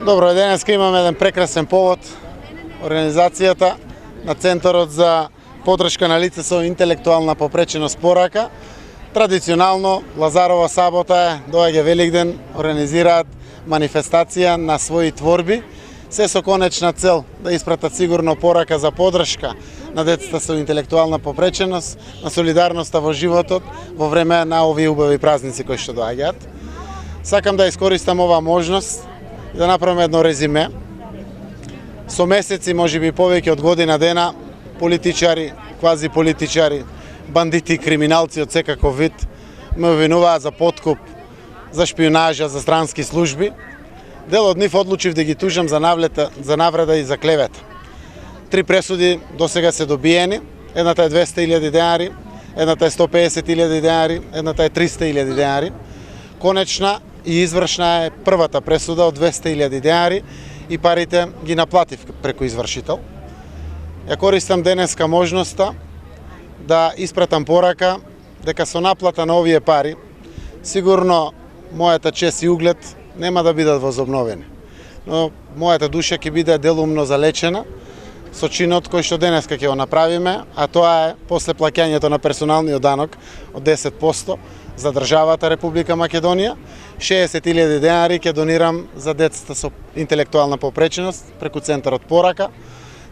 Добро, денеска имаме еден прекрасен повод. Организацијата на Центарот за поддршка на лица со интелектуална попреченост порака. Традиционално Лазарова сабота е, доаѓа Великден, организираат манифестација на своји творби, се со конечна цел да испратат сигурно порака за поддршка на децата со интелектуална попреченост, на солидарноста во животот во време на овие убави празници кои што доаѓаат. Сакам да искористам оваа можност и да направиме едно резиме. Со месеци, можеби повеќе од година дена, политичари, квази политичари, бандити и криминалци од секаков вид ме обвинуваат за подкуп, за шпионажа, за странски служби. Дел од нив одлучив да ги тужам за навреда и за клевета. 3 пресуди досега се добиени, едната е 200.000 денари, едната е 150.000 денари, едната е 300.000 денари. Конечна и извршна е првата пресуда од 200.000 денари и парите ги наплатив преку извршител. Ја користам денеска можноста да испратам порака дека со наплата на овие пари сигурно мојата чест и углед нема да бидат возобновени. Но мојата душа ќе биде делумно залечена со чинот кој што денеска ќе го направиме, а тоа е после плаќањето на персоналниот данок од 10% за државата Република Македонија, 60.000 денари ќе донирам за децата со интелектуална попреченост преку Центарот порака,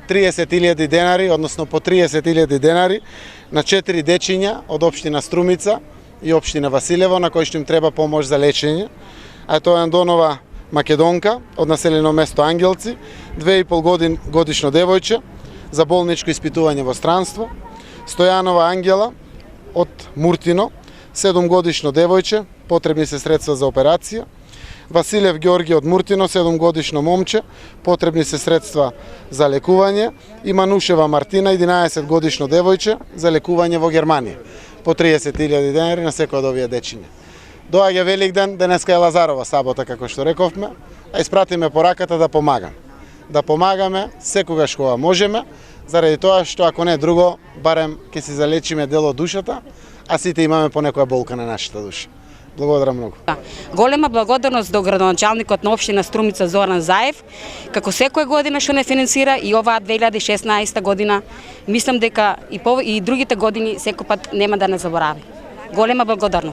30.000 денари, односно по 30.000 денари на 4 дечиња од општина Струмица и општина Василево на кои што им треба помош за лечење. А тоа е Андонова Македонка од населено место Ангелци, 2,5 годишно девојче за болничко испитување во странство, Стојанова Ангела од Муртино, 7 годишно девојче, потребни се средства за операција, Василев Ѓорги од Муртино, 7 годишно момче, потребни се средства за лекување, и Манушева Мартина, 11 годишно девојче, за лекување во Германија, по 30.000 денари на секој од овие дечиња. Доаѓа Великден, денеска е Лазарова сабота, како што рековме, а испратиме пораката да помагаме. Да помагаме секогаш кога можеме, заради тоа што ако не друго, барем ќе си залечиме дел од душата, а сите имаме по некоја болка на нашата душа. Благодарам многу. Голема благодарност до градоначалникот на општина Струмица Зоран Заев, како секоја година што не финансира и оваа 2016 година, мислам дека и другите години секој пат нема да не заборави. Голема благодарност.